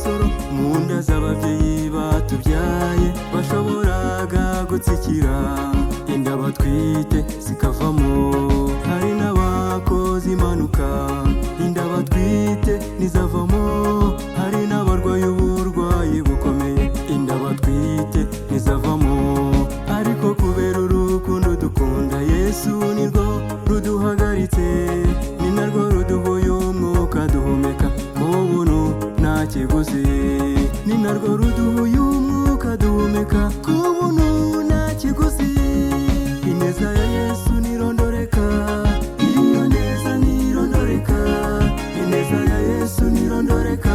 urusoro mu nda z'ababyeyi batubyaye bashoboraga gutsikira inda batwite zikavamo. Hari n'abakoze impanuka inda batwite ntizavamo. Hari n'abarwaye uburwayi bukomeye inda batwite ntizavamo. Ariko kubera urukundo dukunda Yesu nirwo ruduhagaritse, ni narwo ruduhuye umwuka duhumeka ku buntu nta kiguzi. Ni narwo ruduhuye umwuka duhumeka ku buntu nta kiguzi. Ineza ya Yesu nirondoreka, iyo neza nirondoreka. Ineza ya Yesu nirondoreka,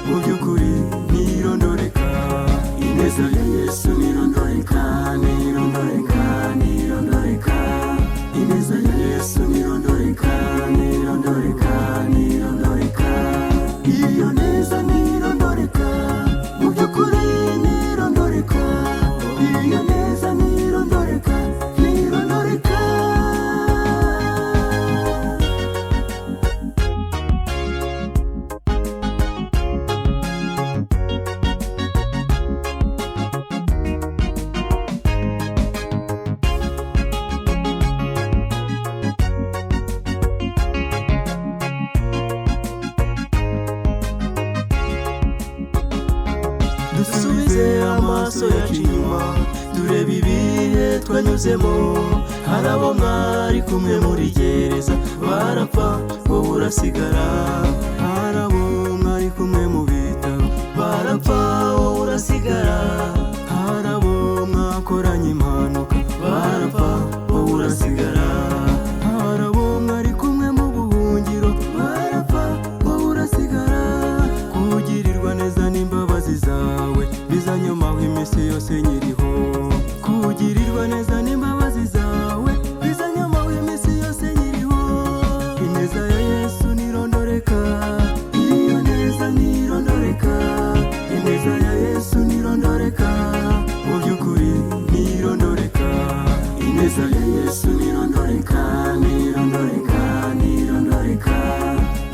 mu by'ukuri nirondoreka. Ineza ya Yesu nirondoreka, nirondoreka, nirondoreka. Ineza ya Yesu nirondoreka, nirondoreka, nirondoreka. Iyo neza nirondoreka, mu by'ukuri nirondoreka. Iyo neza nirondoreka, nirondoreka. Dusubize amaso yacu inyuma turebe ibihe twanyuzemo. Hari abo mwari kumwe muri gereza barapfa wowe urasigara. Hari abo mwari kumwe mu bitaro barapfa wowe urasigara. Hari abo mwakoranye impanuka barapfa wowe urasigara. Hari abo mwari kumwe mu buhungiro barapfa wowe urasigara. Kugirirwa neza n'imbabazi zawe bizanyomaho iminsi yose nyiriho. Kugirirwa neza n'imbabazi zawe bizanyomaho iminsi yose nyiriho. Ineza ya Yesu nirondoreka, iyo neza nirondoreka. Ineza ya Yesu nirondoreka, mu by'ukuri nirondoreka. Ineza ya Yesu nirondoreka, nirondoreka, nirondoreka.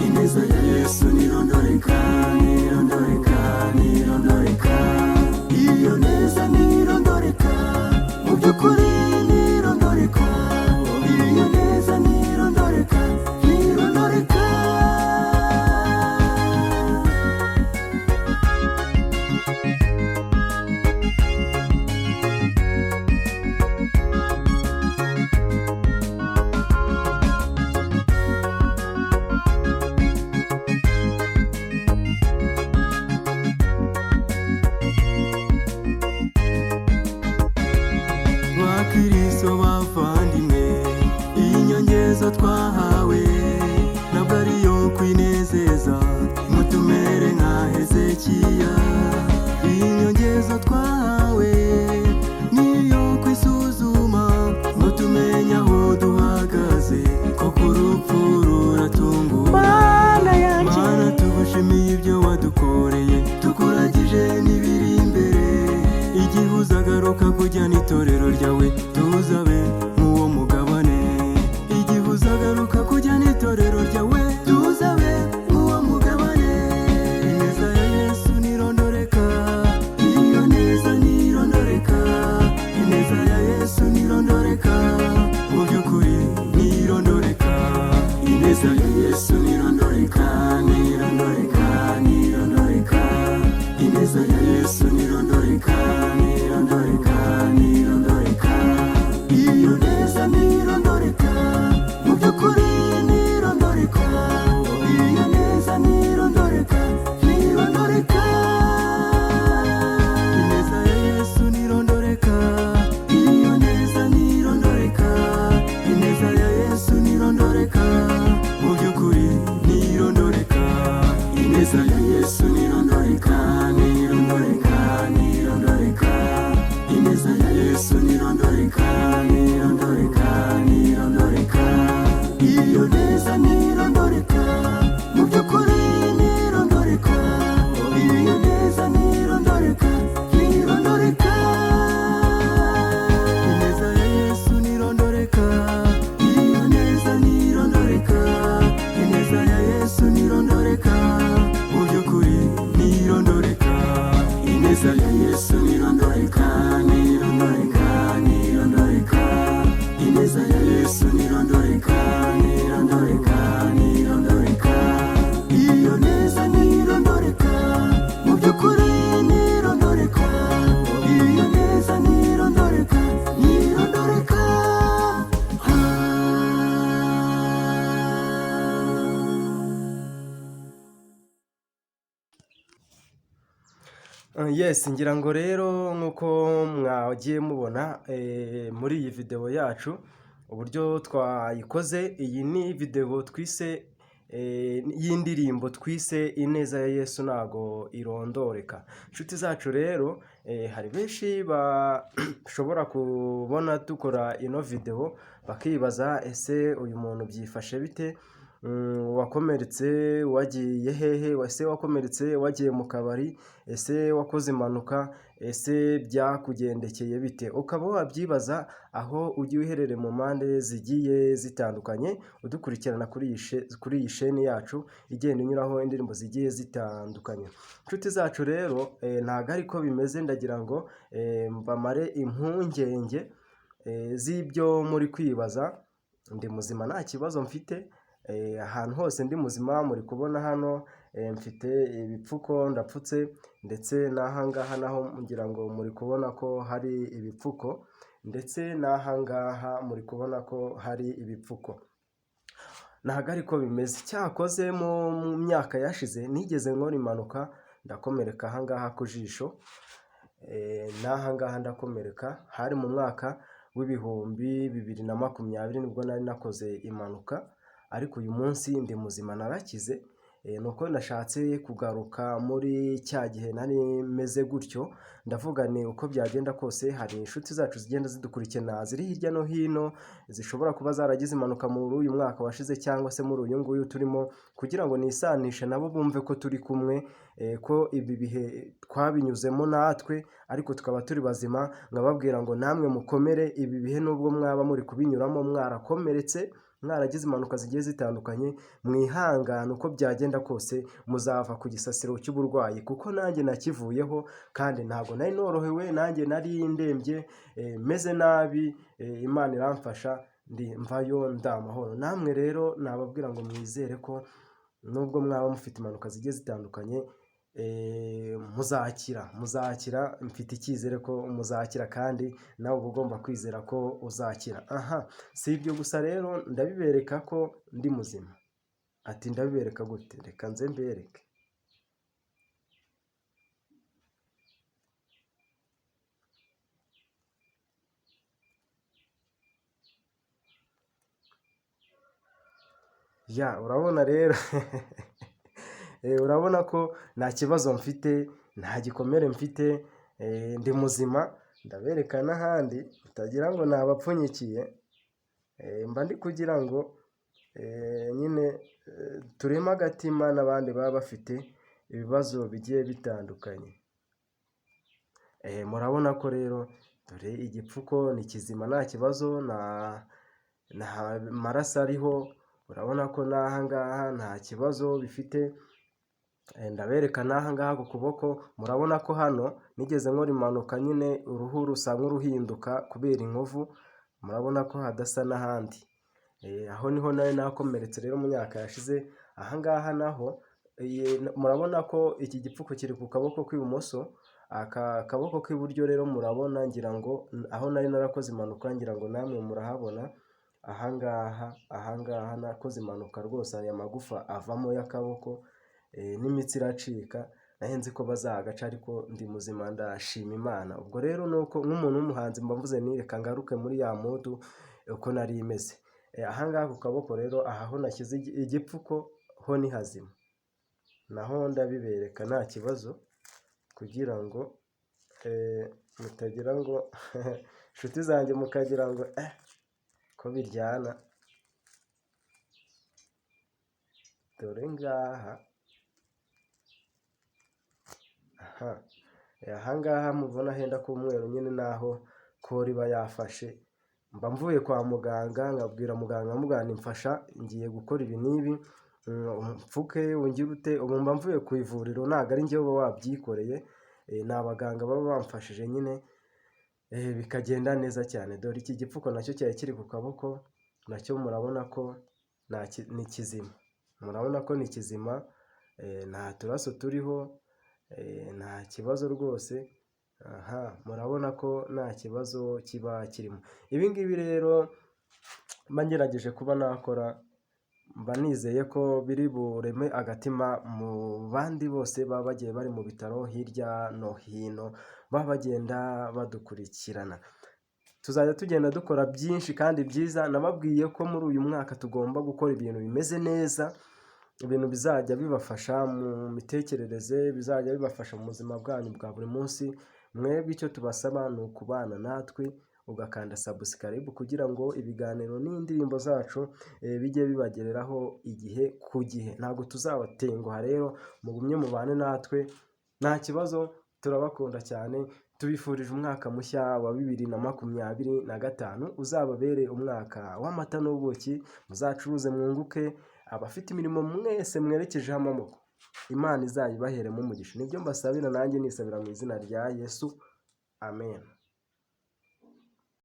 Ineza ya Yesu nirondoreka, nirondoreka, nirondoreka. Iyo neza nirondoreka, mu by'ukuri nirondoreka. Iyo neza nirondoreka, nirondoreka. Bakristo bavandimwe, inyongezo twahawe ntabwo ari iyo kwinezeza ngo tumere nka Hezekiya. Inyongezo twahawe niyo kwisuzuma ngo tumenye aho duhagaze, koko urupfu ruratungura. Mana tugushimiye ibyo wadukoreye, tukuragije n'ibiri imbere. Igihe uzagaruka kujyana itorero ryawe tuzabe nk'uwo mugabane. Igihe uzagaruka kujyana itorero ryawe tuzabe nk'uwo mugabane. Ineza ya Yesu nirondoreka, iyo neza nirondoreka. Ineza ya Yesu nirondoreka, mu by'ukuri nirondoreka. Ineza ya Yesu nirondoreka, nirondoreka, nirondoreka. Ineza ya Yesu nirondoreka, nirondoreka, nirondoreka. Yes, ngira ngo rero nk'uko mwagiye mubona muri iyi video yacu uburyo twayikoze, iyi ni video twise y'indirimbo twise ineza ya Yesu ntago irondoreka. Inshuti zacu rero hari benshi bashobora kubona dukora ino video bakibaza ese uyu muntu byifashe bite? Wakomeretse wagiye hehe? Ese wakomeretse wagiye mu kabari? Ese wakoze impanuka? Ese byakugendekeye bite? Ukaba wabyibaza aho ugiye uherereye mu mpande zigiye zitandukanye udukurikirana kuri iyi sheni yacu igenda inyuraho indirimbo zigiye zitandukanye. Inshuti zacu rero ntago ariko bimeze, ndagira ngo mbamare impungenge z'ibyo muri kwibaza. Ndi muzima nta kibazo mfite, ahantu hose ndi muzima. Muri kubona hano mfite ibipfuko ndapfutse, ndetse n'ahangaha naho ngira ngo muri kubona ko hari ibipfuko, ndetse n'ahangaha muri kubona ko hari ibipfuko. Ntago ariko bimeze. Cyakoze mu myaka yashize nigeze nkora impanuka ndakomereka ahangaha ku jisho, n'ahangaha ndakomereka. Hari mu mwaka w'ibihumbi 2020 nibwo nari nakoze impanuka, ariko uyu munsi ndi muzima narakize. Nuko nashatse kugaruka muri cya gihe nari meze gutyo, ndavuga ni uko byagenda kose hari inshuti zacu zigenda zidukurikirana ziri hirya no hino zishobora kuba zaragize impanuka muri uyu mwaka washize cyangwa se muri uyu nguyu turimo, kugira ngo nisanishe nabo bumve ko turi kumwe, ko ibi bihe twabinyuzemo natwe ariko tukaba turi bazima. Nkababwira ngo namwe mukomere, ibi bihe nubwo mwaba muri kubinyuramo mwarakomeretse, mwaragize impanuka zigiye zitandukanye, mwihangane uko byagenda kose muzava ku gisasiro cy'uburwayi, kuko nanjye nakivuyeho kandi ntabwo nari norohewe, nanjye nari ndembye, meze nabi. Imana iramfasha mvayo ndamahoro. Namwe rero nababwira ngo mwizere ko nubwo mwaba mufite impanuka zigiye zitandukanye muzakira. Mfite icyizere ko muzakira, kandi nawe uba ugomba kwizera ko uzakira. Si ibyo gusa rero, ndabibereka ko ndi muzima. Ati ndabibereka gute? Reka nze mbereke. Urabona rero urabona ko nta kibazo mfite, nta gikomere mfite, ndi muzima. Ndabereka n'ahandi utagira ngo nabapfunyikiye, mba ndi kugira ngo nyine tureme agatima n'abandi baba bafite ibibazo bigiye bitandukanye. Murabona ko rero dore igipfuko ni kizima nta kibazo, nta maraso ariho. Urabona ko n'ahangaha nta kibazo bifite. Ndabereka n'ahangaha ku kuboko, murabona ko hano nigeze nkora impanuka nyine uruhu rusa nk'uruhinduka kubera inkovu. Murabona ko hadasa n'ahandi. Aho niho nari nakomeretse rero mu myaka yashize. Ahangaha naho murabona ko iki gipfuko kiri ku kaboko k'ibumoso, aka kaboko k'iburyo rero murabona, ngira ngo aho nari narakoze impanuka, ngira ngo namwe murahabona. Ahangaha nakoze impanuka rwose, aya magufa avamo y'akaboko, n'imitsi iracika. Nahenze ko bazagaca, ariko ndi muzima ndashima Imana. Ubwo rero nuko nk'umuntu w'umuhanzi mba mvuze ni reka ngaruke muri ya mudu uko nari imeze. Ahangaha ku kaboko rero, aha ho nashyize igipfuko ho ni hazima, naho ndabibereka nta kibazo, kugira ngo mutagira ngo inshuti zanjye mukagira ngo ko biryana. Dore ngaha, ahangaha mubona henda k'umweru nyine naho ko riba yafashe. Mba mvuye kwa muganga nkabwira muganga, muganga mfasha ngiye gukora ibi n'ibi, mfuke ungire ute. Ubu mba mvuye ku ivuriro, ntabwo ari njyewe uba wabyikoreye, ni abaganga baba bamfashije nyine, bikagenda neza cyane. Dore iki gipfuko nacyo cyari kiri ku kaboko, nacyo murabona ko ni kizima. Murabona ko ni kizima, nta turaso turiho, nta kibazo rwose. Murabona ko nta kibazo kiba kirimo. Ibi ngibi rero mba ngerageje kuba nakora mba nizeye ko biri bureme agatima mu bandi bose baba bagiye bari mu bitaro hirya no hino, baba bagenda badukurikirana. Tuzajya tugenda dukora byinshi kandi byiza, nababwiye ko muri uyu mwaka tugomba gukora ibintu bimeze neza, ibintu bizajya bibafasha mu mitekerereze, bizajya bibafasha mu buzima bwanyu bwa buri munsi. Mwebwe icyo tubasaba ni ukubana natwe, ugakanda subscribe kugira ngo ibiganiro n'indirimbo zacu bijye bibagereraho igihe ku gihe. Ntabwo tuzabatenguha rero, mugumye mubane natwe nta kibazo, turabakunda cyane. Tubifurije umwaka mushya wa 2025 uzababere umwaka w'amata n'ubuki, muzacuruze mwunguke, abafite imirimo mwese mwerekejeho amaboko Imana izayibaheremo umugisha. Nibyo mbasabira, nanjye nisabira mu izina rya Yesu, amen.